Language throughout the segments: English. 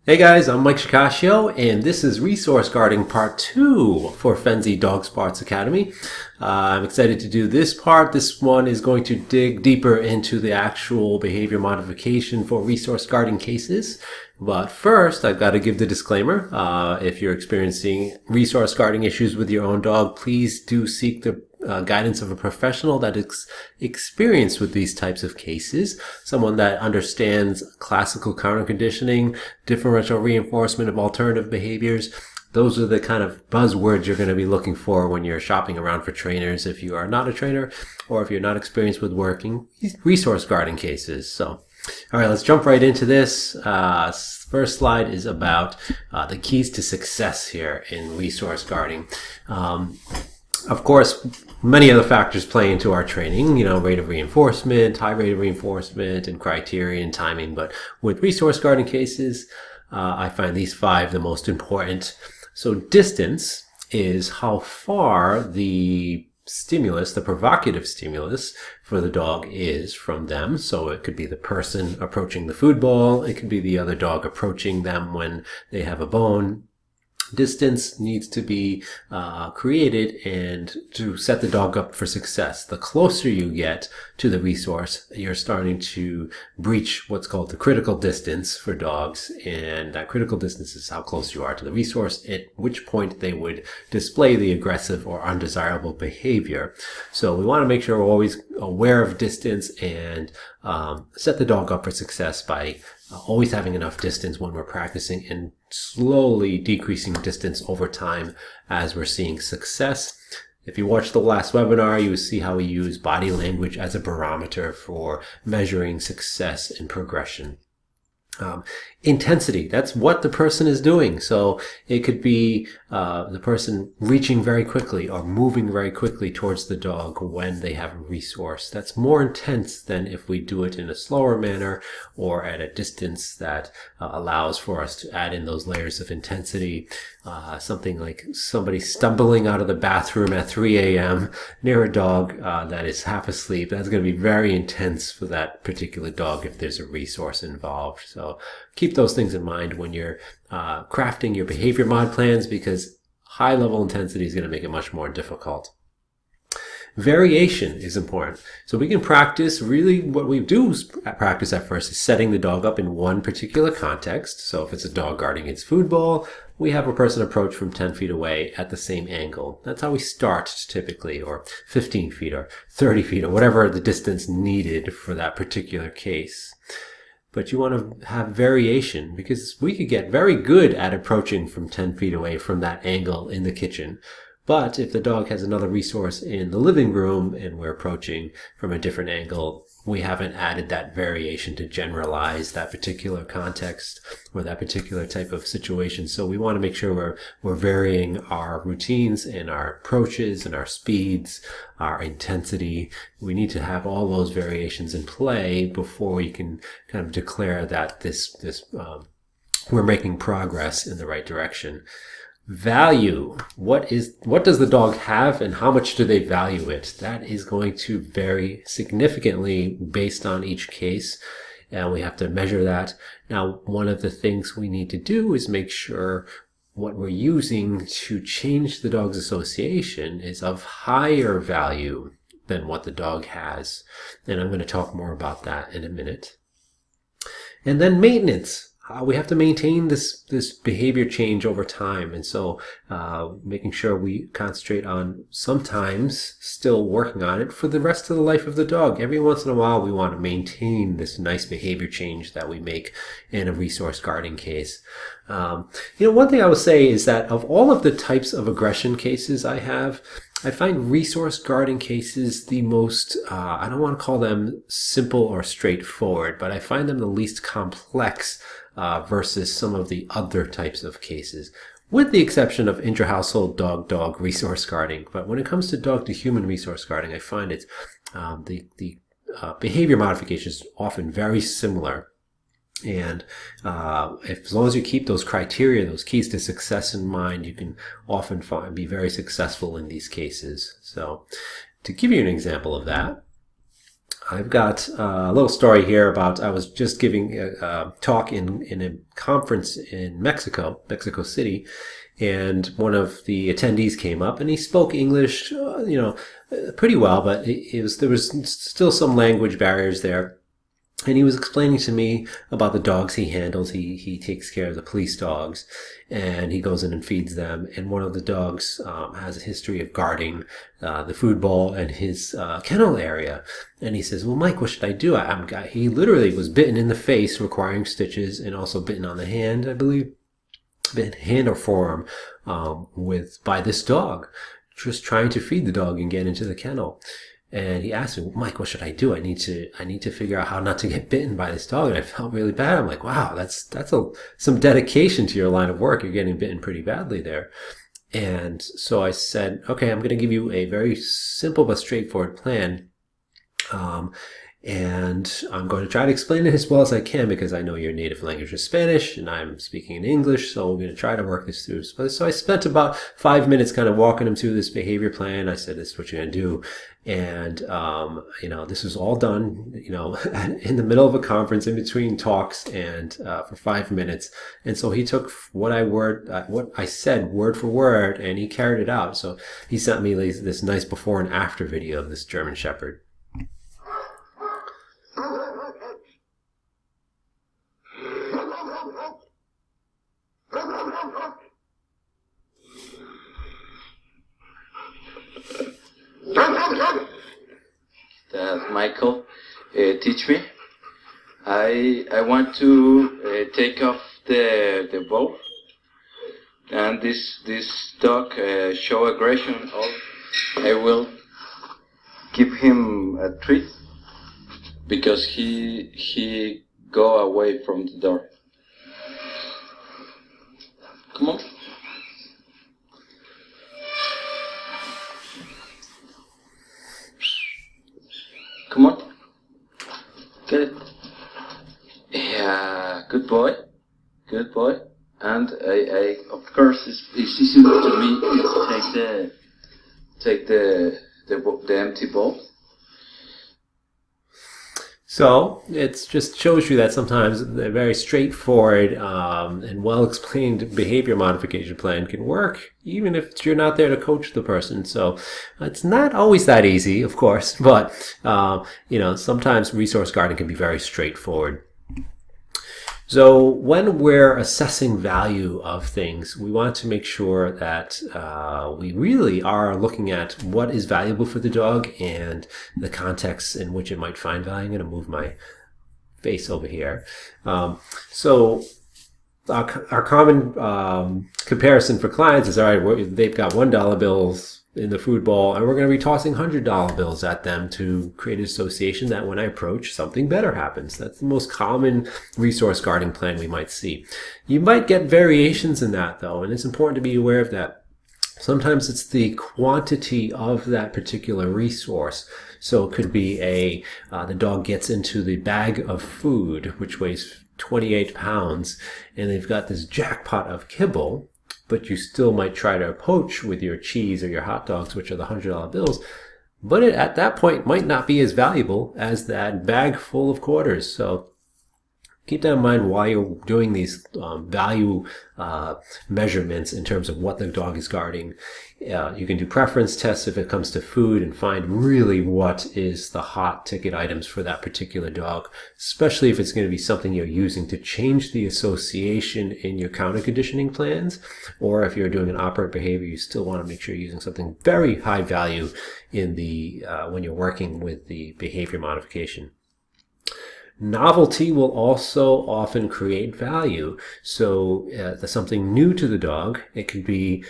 Hey guys, I'm MichaelShikashio, and this is Resource Guarding Part 2 for Fenzi Dog Sports Academy. I'm excited to do this part. This one is going to dig deeper into the actual behavior modification for resource guarding cases. But first, I've got to give the disclaimer. If you're experiencing resource guarding issues with your own dog, please do seek the guidance of a professional that is experienced with these types of cases, someone that understands classical counter conditioning, differential reinforcement of alternative behaviors. Those are the kind of buzzwords you're going to be looking for when you're shopping around for trainers if you are not a trainer or if you're not experienced with working resource guarding cases. So, all right, let's jump right into this. First slide is about the keys to success here in resource guarding. Of course, many other factors play into our training, rate of reinforcement, high rate of reinforcement, and criteria and timing. But with resource guarding cases, I find these 5 the most important. So distance is how far the stimulus, the provocative stimulus for the dog is from them. So it could be the person approaching the food bowl. It could be the other dog approaching them when they have a bone. Distance needs to be created and to set the dog up for success. The closer you get to the resource, you're starting to breach what's called the critical distance for dogs. And that critical distance is how close you are to the resource, at which point they would display the aggressive or undesirable behavior. So we want to make sure we're always aware of distance and set the dog up for success by always having enough distance when we're practicing and slowly decreasing distance over time as we're seeing success. If you watched the last webinar, you will see how we use body language as a barometer for measuring success and progression. Intensity, that's what the person is doing. So it could be the person reaching very quickly or moving very quickly towards the dog when they have a resource. That's more intense than if we do it in a slower manner or at a distance that allows for us to add in those layers of intensity. Something like somebody stumbling out of the bathroom at 3 a.m. near a dog that is half asleep. That's going to be very intense for that particular dog if there's a resource involved. So keep those things in mind when you're crafting your behavior mod plans, because high level intensity is going to make it much more difficult. Variation is important. So we can practice, really what we do practice at first is setting the dog up in one particular context. So if it's a dog guarding its food bowl, we have a person approach from 10 feet away at the same angle. That's how we start typically, or 15 feet or 30 feet or whatever the distance needed for that particular case. But you want to have variation, because we could get very good at approaching from 10 feet away from that angle in the kitchen. But if the dog has another resource in the living room and we're approaching from a different angle, we haven't added that variation to generalize that particular context or that particular type of situation. So we want to make sure we're varying our routines and our approaches and our speeds, our intensity. We need to have all those variations in play before we can kind of declare that we're making progress in the right direction. Value. What does the dog have and how much do they value it? That is going to vary significantly based on each case, and we have to measure that. Now, one of the things we need to do is make sure what we're using to change the dog's association is of higher value than what the dog has. And I'm going to talk more about that in a minute. And then maintenance. We have to maintain this behavior change over time. And so making sure we concentrate on sometimes still working on it for the rest of the life of the dog. Every once in a while, we want to maintain this nice behavior change that we make in a resource guarding case. One thing I would say is that of all of the types of aggression cases I find resource guarding cases the most, I don't want to call them simple or straightforward, but I find them the least complex versus some of the other types of cases, with the exception of intra-household dog-dog resource guarding. But when it comes to dog-to-human resource guarding, I find it's the behavior modification is often very similar. And as long as you keep those criteria, those keys to success in mind, you can often be very successful in these cases. So to give you an example of that, I've got a little story here about, I was just giving a talk in a conference in Mexico City, and one of the attendees came up and he spoke English, pretty well, but there was still some language barriers there. And he was explaining to me about the dogs he handles. He takes care of the police dogs, and he goes in and feeds them. And one of the dogs has a history of guarding the food bowl and his kennel area. And he says, "Well, Mike, what should I do?" He literally was bitten in the face, requiring stitches, and also bitten on the hand, I believe, hand or forearm, by this dog, just trying to feed the dog and get into the kennel. And he asked me, "Well, Mike, what should I do? I need to figure out how not to get bitten by this dog." And I felt really bad. I'm like, wow, that's some dedication to your line of work. You're getting bitten pretty badly there. And so I said, okay, I'm going to give you a very simple but straightforward plan. And I'm going to try to explain it as well as I can, because I know your native language is Spanish and I'm speaking in English, so we're going to try to work this through. So I spent about 5 minutes kind of walking him through this behavior plan. I said, "This is what you're going to do." And, this was all done, in the middle of a conference, in between talks, and for 5 minutes. And so he took what I said word for word, and he carried it out. So he sent me this nice before and after video of this German Shepherd. That Michael teach me. I want to take off the bow, and this dog show aggression. I will give him a treat because he go away from the door. Come on. Come on. Get it. Yeah, good boy. Good boy. And I of course it's easy to me to take the empty bowl. So it just shows you that sometimes a very straightforward and well-explained behavior modification plan can work, even if you're not there to coach the person. So it's not always that easy, of course, but sometimes resource guarding can be very straightforward. So when we're assessing value of things, we want to make sure that we really are looking at what is valuable for the dog and the context in which it might find value. I'm going to move my face over here. So our common comparison for clients is, all right, they've got $1 bills in the food bowl, and we're going to be tossing $100 bills at them to create an association that when I approach, something better happens. That's the most common resource guarding plan we might see. You might get variations in that, though, and it's important to be aware of that. Sometimes it's the quantity of that particular resource. So it could be the dog gets into the bag of food, which weighs 28 pounds, and they've got this jackpot of kibble, but you still might try to poach with your cheese or your hot dogs, which are the $100 bills. But it, at that point, might not be as valuable as that bag full of quarters. So keep that in mind while you're doing these value measurements in terms of what the dog is guarding. You can do preference tests if it comes to food and find really what is the hot ticket items for that particular dog, especially if it's going to be something you're using to change the association in your counter conditioning plans, or if you're doing an operant behavior, you still want to make sure you're using something very high value in the when you're working with the behavior modification. Novelty will also often create value. So there's something new to the dog. It could be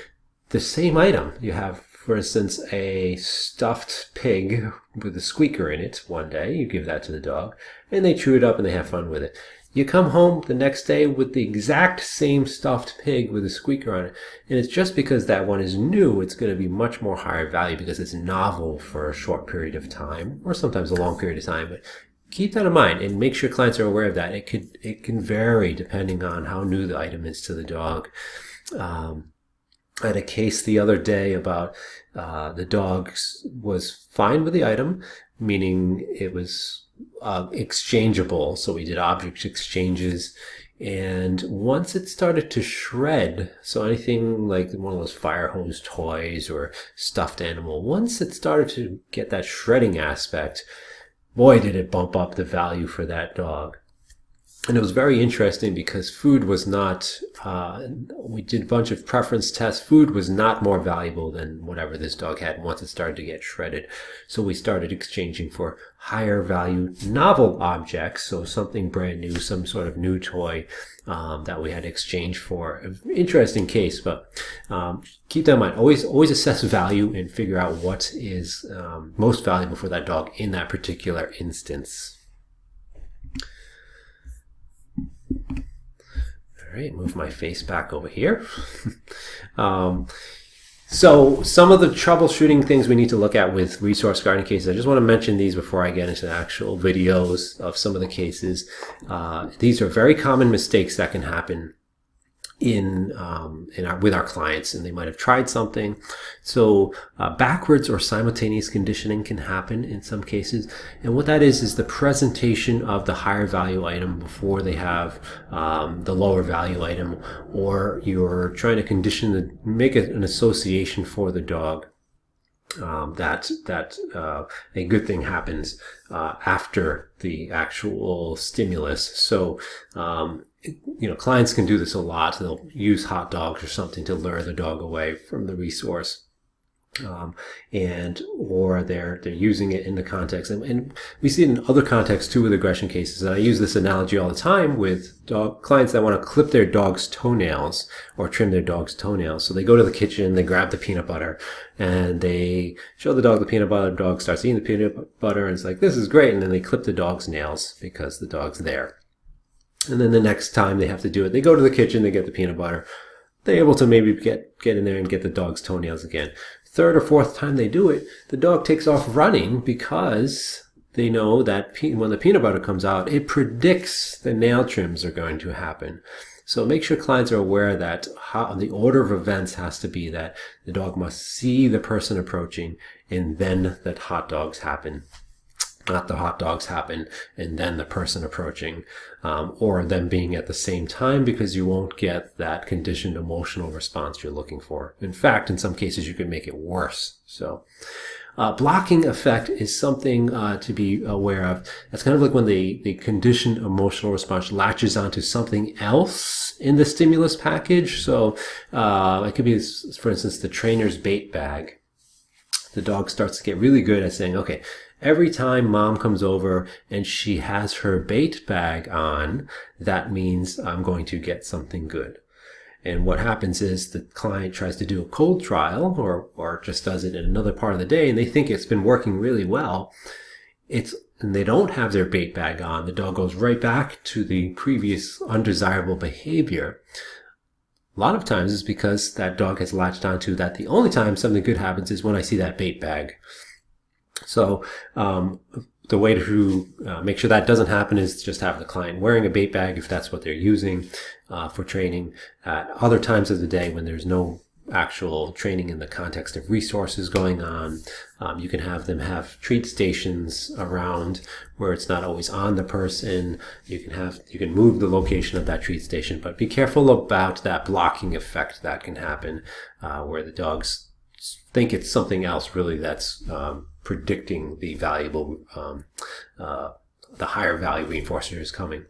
the same item. You have, for instance, a stuffed pig with a squeaker in it one day. You give that to the dog, and they chew it up and they have fun with it. You come home the next day with the exact same stuffed pig with a squeaker on it, and it's just because that one is new, it's going to be much more higher value because it's novel for a short period of time, or sometimes a long period of time. But keep that in mind and make sure clients are aware of that. It can vary depending on how new the item is to the dog. I had a case the other day about the dog was fine with the item, meaning it was exchangeable. So we did object exchanges. And once it started to shred, so anything like one of those fire hose toys or stuffed animal, once it started to get that shredding aspect, boy, did it bump up the value for that dog. And it was very interesting because food was not, we did a bunch of preference tests. Food was not more valuable than whatever this dog had once it started to get shredded. So we started exchanging for higher value novel objects. So something brand new, some sort of new toy that we had to exchange for. Interesting case, but keep that in mind. Always assess value and figure out what is most valuable for that dog in that particular instance. All right, move my face back over here. So some of the troubleshooting things we need to look at with resource guarding cases, I just want to mention these before I get into the actual videos of some of the cases. These are very common mistakes that can happen with our clients, and they might have tried something. So backwards or simultaneous conditioning can happen in some cases, and what that is the presentation of the higher value item before they have the lower value item, or you're trying to make an association for the dog that a good thing happens after the actual stimulus. So clients can do this a lot. They'll use hot dogs or something to lure the dog away from the resource. Or they're using it in the context, and we see it in other contexts too with aggression cases. And I use this analogy all the time with clients that want to clip their dog's toenails or trim their dog's toenails. So they go to the kitchen, they grab the peanut butter, and they show the dog the peanut butter. The dog starts eating the peanut butter, and it's like, this is great. And then they clip the dog's nails because the dog's there. And then the next time they have to do it, they go to the kitchen, they get the peanut butter. They're able to maybe get in there and get the dog's toenails again. Third or fourth time they do it, the dog takes off running because they know that when the peanut butter comes out, it predicts the nail trims are going to happen. So make sure clients are aware that the order of events has to be that the dog must see the person approaching, and then that hot dogs happen. Not the hot dogs happen and then the person approaching, or them being at the same time, because you won't get that conditioned emotional response you're looking for. In fact, in some cases, you can make it worse. So blocking effect is something to be aware of. That's kind of like when the conditioned emotional response latches onto something else in the stimulus package. So it could be, for instance, the trainer's bait bag. The dog starts to get really good at saying, okay, every time mom comes over and she has her bait bag on, that means I'm going to get something good. And what happens is the client tries to do a cold trial or just does it in another part of the day, and they think it's been working really well. And they don't have their bait bag on. The dog goes right back to the previous undesirable behavior. A lot of times it's because that dog has latched onto that the only time something good happens is when I see that bait bag. So the way to make sure that doesn't happen is just have the client wearing a bait bag if that's what they're using for training. At other times of the day when there's no actual training in the context of resources going on, you can have them have treat stations around where it's not always on the person. You can move the location of that treat station, but be careful about that blocking effect that can happen where the dogs think it's something else really that's predicting the valuable, the higher value reinforcer is coming.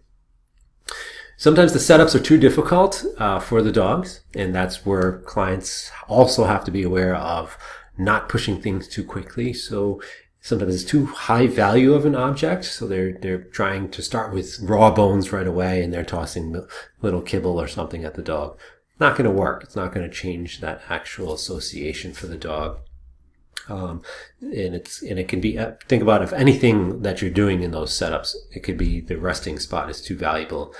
Sometimes the setups are too difficult for the dogs, and that's where clients also have to be aware of not pushing things too quickly. So sometimes it's too high value of an object, so they're trying to start with raw bones right away, and they're tossing little kibble or something at the dog. Not going to work. It's not going to change that actual association for the dog. And it can be, think about if anything that you're doing in those setups, it could be the resting spot is too valuable.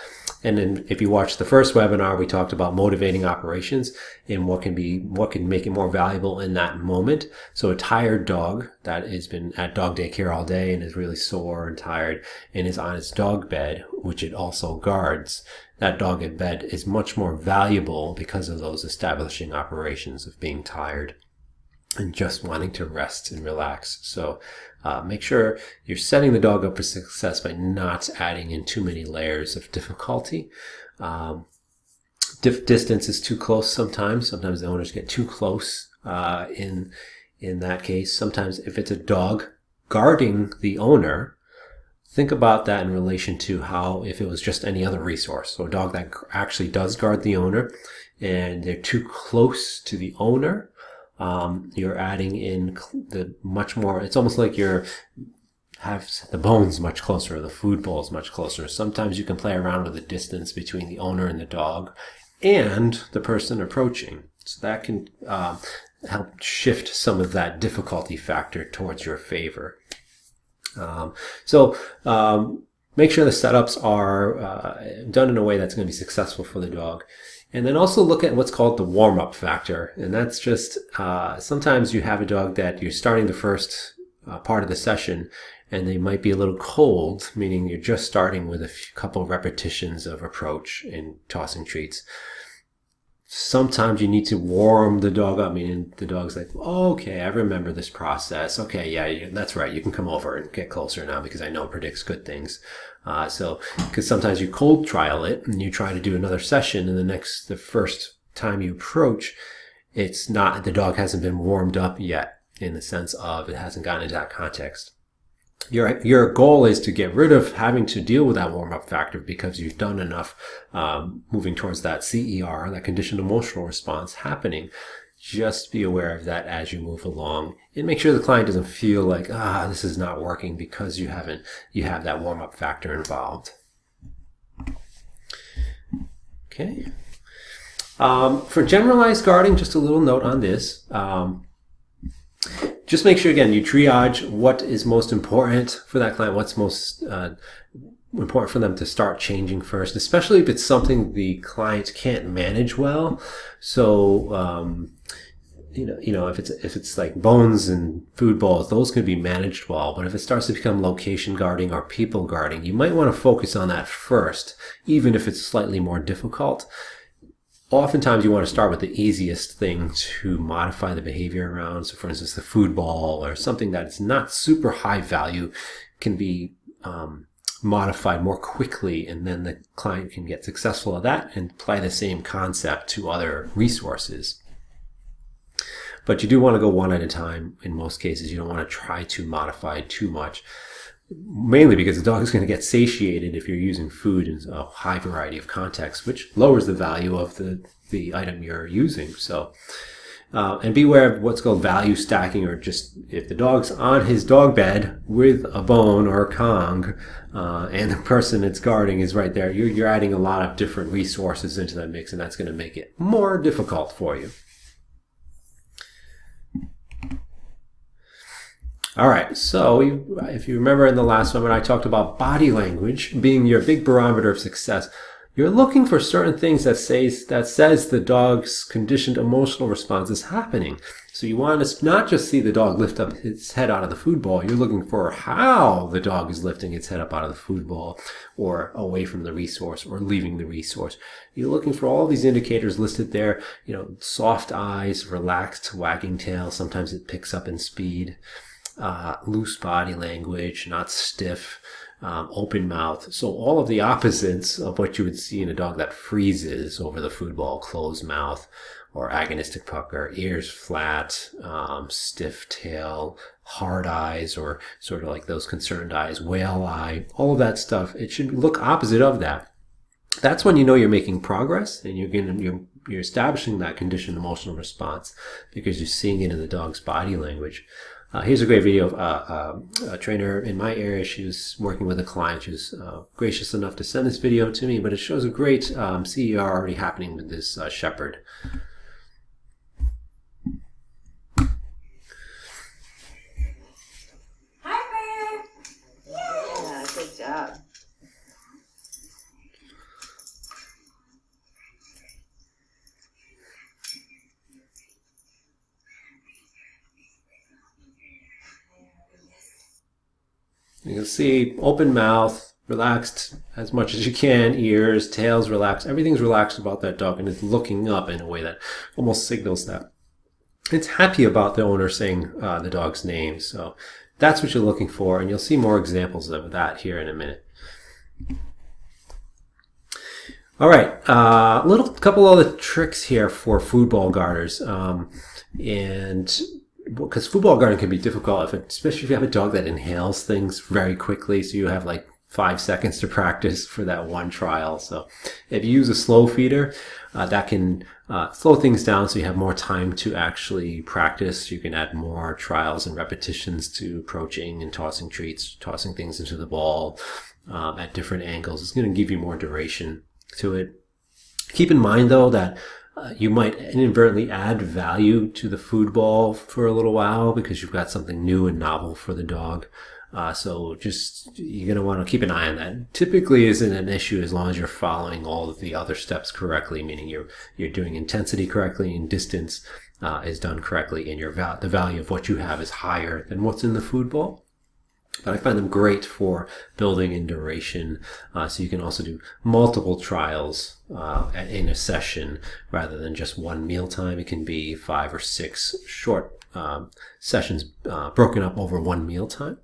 And then if you watch the first webinar, we talked about motivating operations and what can make it more valuable in that moment. So a tired dog that has been at dog daycare all day and is really sore and tired and is on its dog bed, which it also guards, that dog in bed is much more valuable because of those establishing operations of being tired and just wanting to rest and relax. So make sure you're setting the dog up for success by not adding in too many layers of difficulty. Distance is too close sometimes. Sometimes the owners get too close in that case. Sometimes if it's a dog guarding the owner, think about that in relation to how if it was just any other resource. So a dog that actually does guard the owner and they're too close to the owner, you're adding in the much more, it's almost like have the bones much closer, the food bowl is much closer. Sometimes you can play around with the distance between the owner and the dog and the person approaching. So that can help shift some of that difficulty factor towards your favor. Make sure the setups are done in a way that's going to be successful for the dog. And then also look at what's called the warm-up factor. And that's just, sometimes you have a dog that you're starting the first part of the session and they might be a little cold, meaning you're just starting with a couple repetitions of approach and tossing treats. Sometimes you need to warm the dog up, meaning the dog's like, oh, okay, I remember this process. Okay, yeah, that's right. You can come over and get closer now because I know it predicts good things. Because sometimes you cold trial it and you try to do another session and the first time you approach, the dog hasn't been warmed up yet in the sense of it hasn't gotten into that context. Your goal is to get rid of having to deal with that warm-up factor because you've done enough moving towards that CER, that conditioned emotional response happening. Just be aware of that as you move along and make sure the client doesn't feel like, this is not working because you have that warm-up factor involved. Okay. For generalized guarding, just a little note on this. Just make sure, again, you triage what is most important for that client, what's most important for them to start changing first, especially if it's something the client can't manage well. So, if it's like bones and food bowls, those can be managed well. But if it starts to become location guarding or people guarding, you might want to focus on that first, even if it's slightly more difficult. Oftentimes you want to start with the easiest thing to modify the behavior around. So for instance, the food ball or something that's not super high value can be modified more quickly, and then the client can get successful at that and apply the same concept to other resources. But you do want to go one at a time. In most cases, you don't want to try to modify too much, mainly because the dog is going to get satiated if you're using food in a high variety of contexts, which lowers the value of the item you're using. So, and beware of what's called value stacking, or just if the dog's on his dog bed with a bone or a Kong, and the person it's guarding is right there, you're adding a lot of different resources into that mix, and that's going to make it more difficult for you. All right, so if you remember in the last one when I talked about body language being your big barometer of success, you're looking for certain things that says the dog's conditioned emotional response is happening. So you want to not just see the dog lift up its head out of the food bowl, you're looking for how the dog is lifting its head up out of the food bowl or away from the resource or leaving the resource. You're looking for all these indicators listed there, soft eyes, relaxed wagging tail, sometimes it picks up in speed. Loose body language, not stiff, open mouth. So all of the opposites of what you would see in a dog that freezes over the food bowl, closed mouth or agonistic pucker, ears flat, stiff tail, hard eyes, or sort of like those concerned eyes, whale eye, all of that stuff. It should look opposite of that. That's when you know you're making progress and you're establishing that conditioned emotional response because you're seeing it in the dog's body language. Here's a great video of a trainer in my area. She was working with a client. She was gracious enough to send this video to me, but it shows a great CER already happening with this shepherd. You can see open mouth, relaxed as much as you can, ears, tails relaxed. Everything's relaxed about that dog, and it's looking up in a way that almost signals that it's happy about the owner saying the dog's name. So that's what you're looking for, and you'll see more examples of that here in a minute. All right, couple other tricks here for football guarders, and because football guarding can be difficult, especially if you have a dog that inhales things very quickly, so you have like 5 seconds to practice for that one trial. So if you use a slow feeder, that can slow things down so you have more time to actually practice. You can add more trials and repetitions to approaching and tossing treats, tossing things into the ball at different angles. It's going to give you more duration to it. Keep in mind though that you might inadvertently add value to the food ball for a little while because you've got something new and novel for the dog. So you're going to want to keep an eye on that. Typically isn't an issue as long as you're following all of the other steps correctly, meaning you're doing intensity correctly and distance is done correctly, and the value of what you have is higher than what's in the food ball. But I find them great for building in duration. So you can also do multiple trials in a session rather than just one meal time. It can be 5 or 6 short sessions broken up over one meal time.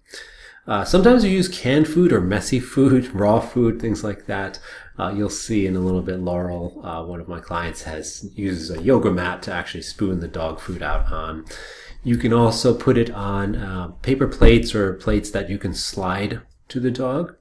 Sometimes you use canned food or messy food, raw food, things like that. You'll see in a little bit Laurel, one of my clients uses a yoga mat to actually spoon the dog food out on. You can also put it on paper plates or plates that you can slide to the dog.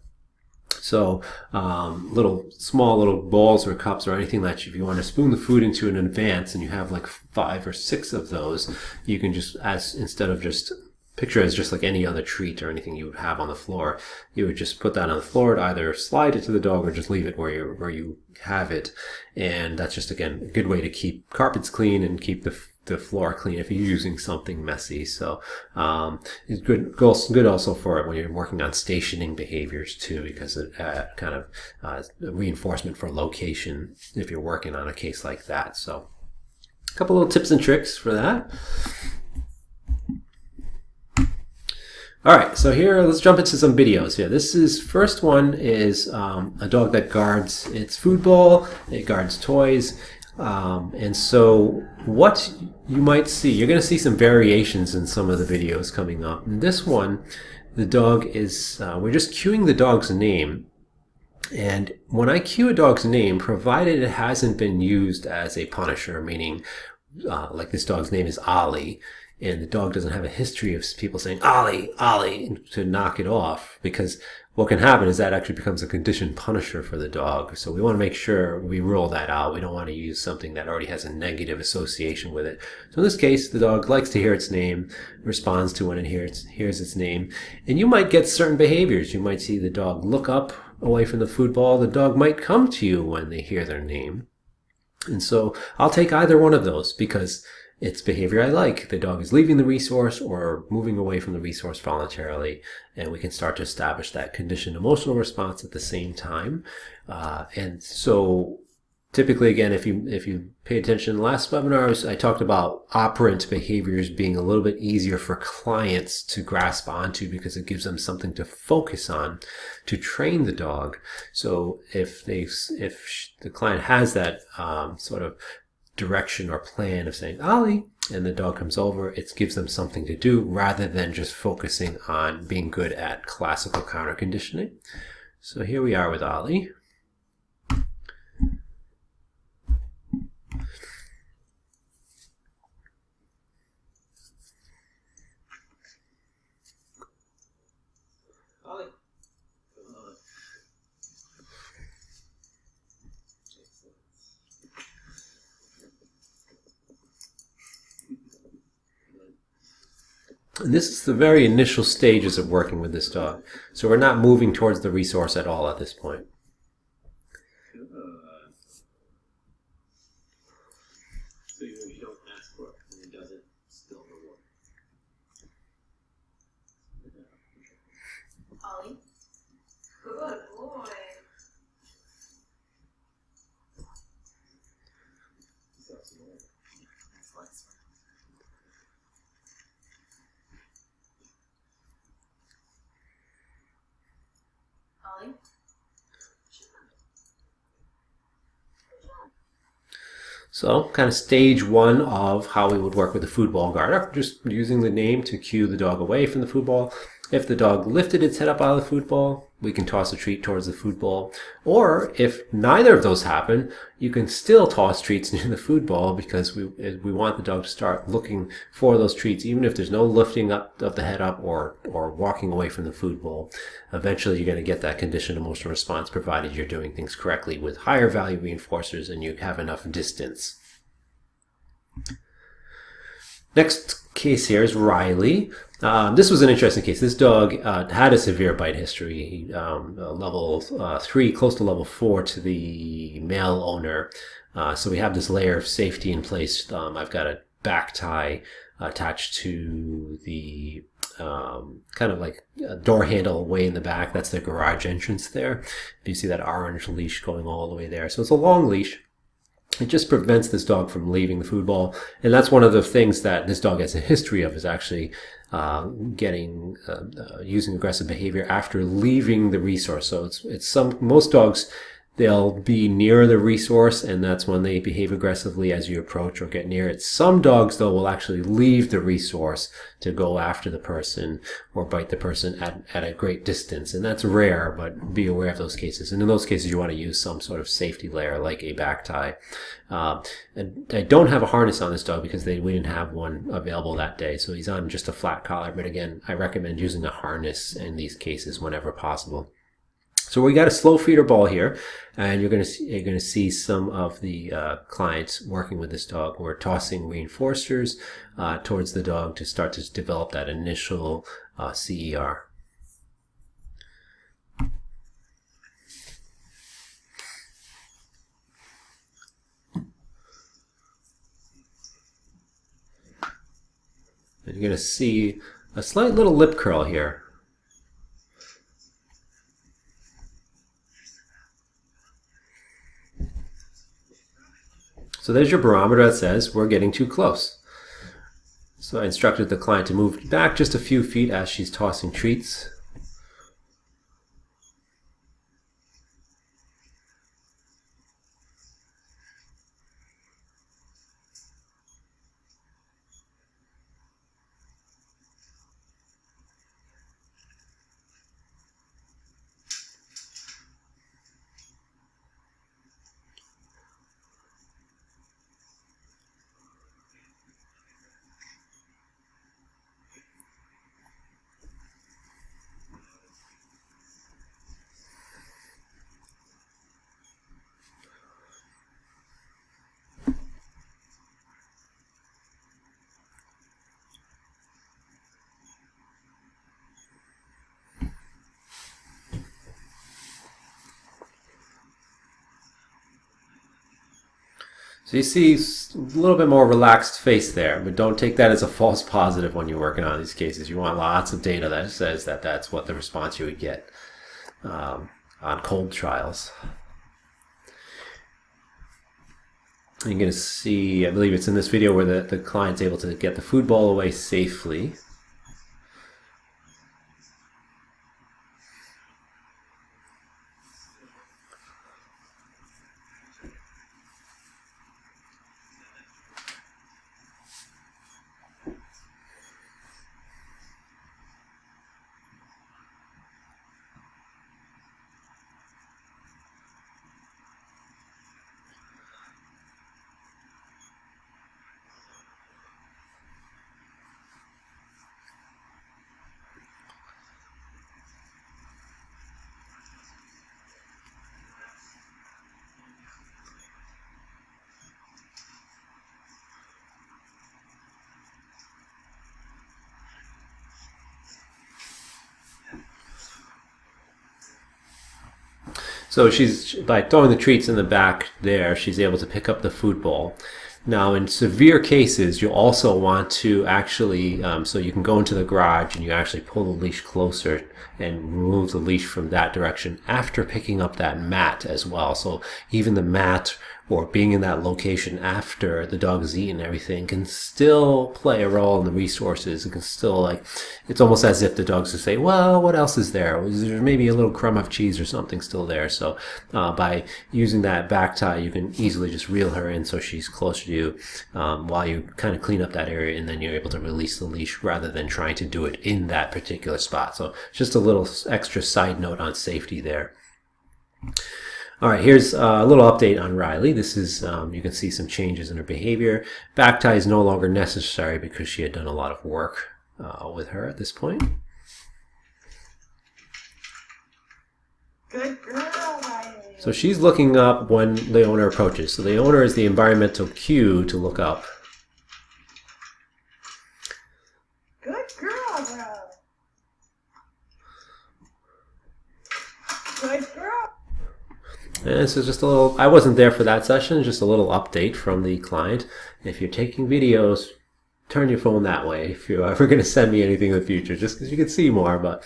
So small little bowls or cups or anything that if you want to spoon the food into in advance and you have like 5 or 6 of those, you can instead of just picture it as just like any other treat or anything you would have on the floor, you would just put that on the floor to either slide it to the dog or just leave it where you have it. And that's just, again, a good way to keep carpets clean and keep the floor clean if you're using something messy. So it's good also for it when you're working on stationing behaviors too, because it kind of reinforcement for location if you're working on a case like that. So a couple little tips and tricks for that. All right, so here let's jump into some videos here. First one is a dog that guards its food bowl. It guards toys. And so what you might see, you're going to see some variations in some of the videos coming up. In this one, the dog is, we're just cueing the dog's name. And when I cue a dog's name, provided it hasn't been used as a punisher, meaning like this dog's name is Ollie, and the dog doesn't have a history of people saying, Ollie, Ollie, to knock it off, because what can happen is that actually becomes a conditioned punisher for the dog. So we want to make sure we rule that out. We don't want to use something that already has a negative association with it. So in this case, the dog likes to hear its name, responds to when it hears its name. And you might get certain behaviors. You might see the dog look up away from the food ball. The dog might come to you when they hear their name. And so I'll take either one of those because it's behavior I like. The dog is leaving the resource or moving away from the resource voluntarily, and we can start to establish that conditioned emotional response at the same time. And so typically, again, if you pay attention in the last webinars, I talked about operant behaviors being a little bit easier for clients to grasp onto because it gives them something to focus on to train the dog. So if the client has that sort of direction or plan of saying Ollie, and the dog comes over, it gives them something to do rather than just focusing on being good at classical counter conditioning. So here we are with Ollie. Ollie. And this is the very initial stages of working with this dog. So we're not moving towards the resource at all at this point. So even if you don't ask for it, and it doesn't, still reward. Ollie. Good boy. Molly. So kind of stage one of how we would work with the football guard, just using the name to cue the dog away from the football. If the dog lifted its head up out of the football, we can toss a treat towards the football. Or if neither of those happen, you can still toss treats near the football because we want the dog to start looking for those treats, even if there's no lifting up of the head up or walking away from the football. Eventually, you're going to get that conditioned emotional response, provided you're doing things correctly with higher value reinforcers and you have enough distance. Next case here is Riley. This was an interesting case. This dog had a severe bite history, level 3, close to level 4 to the male owner. So we have this layer of safety in place. I've got a back tie attached to the kind of like a door handle way in the back. That's the garage entrance there. You see that orange leash going all the way there. So it's a long leash. It just prevents this dog from leaving the food ball. And that's one of the things that this dog has a history of, is actually using aggressive behavior after leaving the resource. So most dogs, they'll be near the resource, and that's when they behave aggressively as you approach or get near it. Some dogs, though, will actually leave the resource to go after the person or bite the person at a great distance. And that's rare, but be aware of those cases. And in those cases, you want to use some sort of safety layer like a back tie. And I don't have a harness on this dog because we didn't have one available that day. So he's on just a flat collar. But again, I recommend using a harness in these cases whenever possible. So we got a slow feeder ball here, and you're going to see some of the clients working with this dog. We're tossing reinforcers towards the dog to start to develop that initial CER. And you're going to see a slight little lip curl here. So there's your barometer that says we're getting too close. So I instructed the client to move back just a few feet as she's tossing treats. So you see a little bit more relaxed face there, but don't take that as a false positive when you're working on these cases. You want lots of data that says that that's what the response you would get on cold trials. You're going to see, I believe it's in this video, where the client's able to get the food ball away safely. So by throwing the treats in the back there, she's able to pick up the food ball. Now, in severe cases, you'll also want to actually, so you can go into the garage and you actually pull the leash closer and remove the leash from that direction after picking up that mat as well. So even the mat or being in that location after the dog has eaten everything can still play a role in the resources. It can still, like, it's almost as if the dogs would say, well, what else is there? Is there maybe a little crumb of cheese or something still there? So by using that back tie, you can easily just reel her in so she's closer to you while you kind of clean up that area, and then you're able to release the leash rather than trying to do it in that particular spot. So just a little extra side note on safety there. All right, here's a little update on Riley. This is, you can see some changes in her behavior. Back tie is no longer necessary because she had done a lot of work with her at this point. Good girl, Riley. So she's looking up when the owner approaches. So the owner is the environmental cue to look up. Good girl, bro. Good girl. And this is just a little, I wasn't there for that session, just a little update from the client. If you're taking videos, turn your phone that way if you're ever going to send me anything in the future, just because you can see more. But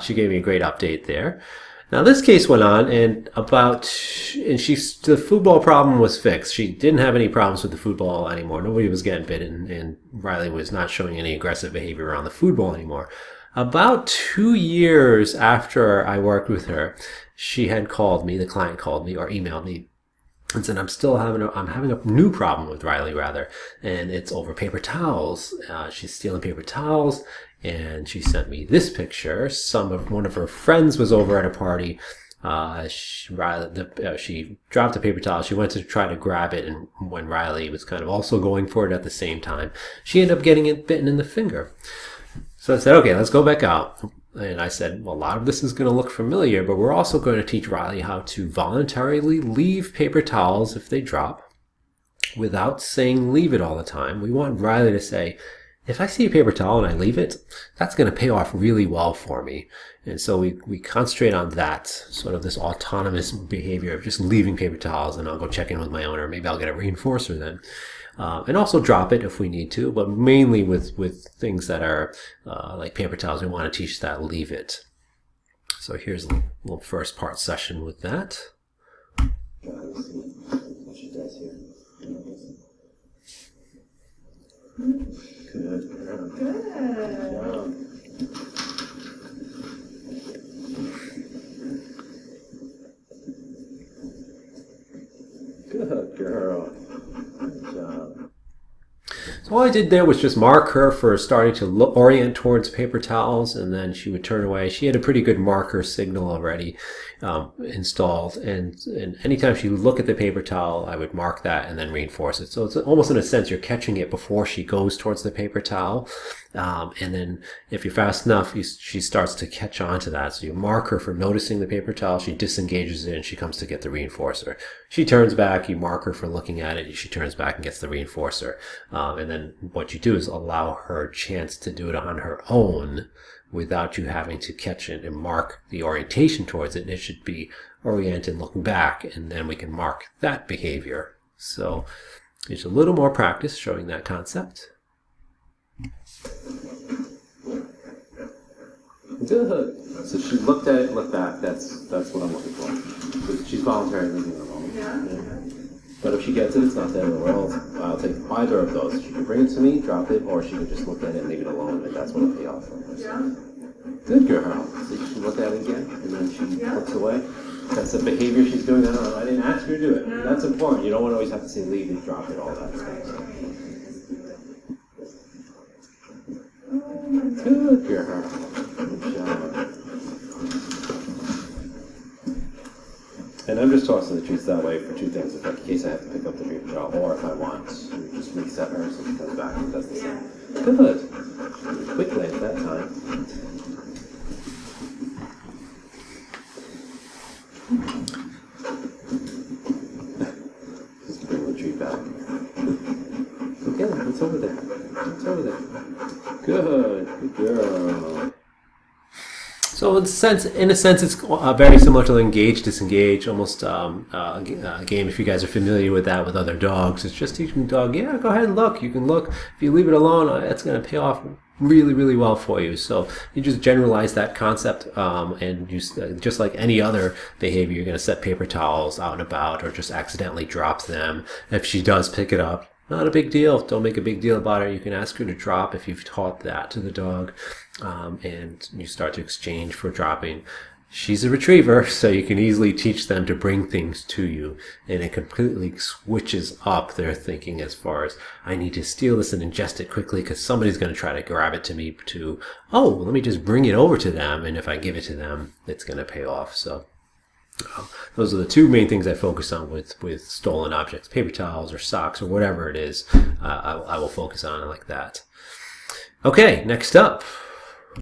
she gave me a great update there. Now this case went on, and the food ball problem was fixed. She didn't have any problems with the food ball anymore. Nobody was getting bitten, and Riley was not showing any aggressive behavior around the food ball anymore. About 2 years after I worked with her, she had called me, the client called me or emailed me and said, I'm having a new problem with Riley, rather, and it's over paper towels. She's stealing paper towels, and she sent me this picture. One of her friends was over at a party. She dropped the paper towel. She went to try to grab it, and when Riley was kind of also going for it at the same time, she ended up getting it bitten in the finger. So I said, okay, let's go back out. And I said, well, a lot of this is going to look familiar, but we're also going to teach Riley how to voluntarily leave paper towels if they drop without saying leave it all the time. We want Riley to say, if I see a paper towel and I leave it, that's going to pay off really well for me. And so we concentrate on that, sort of this autonomous behavior of just leaving paper towels, and I'll go check in with my owner. Maybe I'll get a reinforcer then. And also drop it if we need to, but mainly with things that are like paper towels, we want to teach that leave it. So here's a little first part session with that. What she does here. Good girl. Good. Good girl. Good job. So all I did there was just mark her for starting to orient towards paper towels, and then she would turn away. She had a pretty good marker signal already installed, and anytime she would look at the paper towel, I would mark that and then reinforce it. So it's almost, in a sense, you're catching it before she goes towards the paper towel, and then if you're fast enough, she starts to catch on to that. So you mark her for noticing the paper towel, she disengages it, and she comes to get the reinforcer. She turns back, you mark her for looking at it, she turns back and gets the reinforcer. And then what you do is allow her a chance to do it on her own without you having to catch it and mark the orientation towards it. It should be oriented looking back, and then we can mark that behavior. So there's a little more practice showing that concept. Good. So she looked at it, looked back. That's what I'm looking for. So she's voluntarily leaving it alone. Yeah. But if she gets it, it's not the end of the world. I'll take either of those. She can bring it to me, drop it, or she can just look at it and leave it alone, and that's what I'll pay off for. Yeah. Good girl. So she looked at it again, and then she looks away. That's the behavior she's doing. I don't know. I didn't ask her to do it. No. That's important. You don't want to always have to say leave and drop it, all that stuff. Good girl. Good job. And I'm just tossing the treats that way for two things. In case I have to pick up the paper towel, or if I want to just reset her so she comes back and does the same. Good. Quickly at that time. Just bring the treat back. Okay, it's over there. It's over there. Good. Good girl. So in a sense, it's very similar to engage, disengage, almost a game. If you guys are familiar with that with other dogs, it's just teaching the dog, yeah, go ahead and look. You can look. If you leave it alone, it's going to pay off really, really well for you. So you just generalize that concept, and you just like any other behavior, you're going to set paper towels out and about, or just accidentally drop them. If she does pick it up, not a big deal. Don't make a big deal about it. You can ask her to drop if you've taught that to the dog, and you start to exchange for dropping. She's a retriever, so you can easily teach them to bring things to you, and it completely switches up their thinking as far as, I need to steal this and ingest it quickly because somebody's going to try to grab it to me, to, oh, let me just bring it over to them, and if I give it to them, it's going to pay off. So those are the two main things I focus on with stolen objects, paper towels or socks or whatever it is. I will focus on it like that. Okay, next up.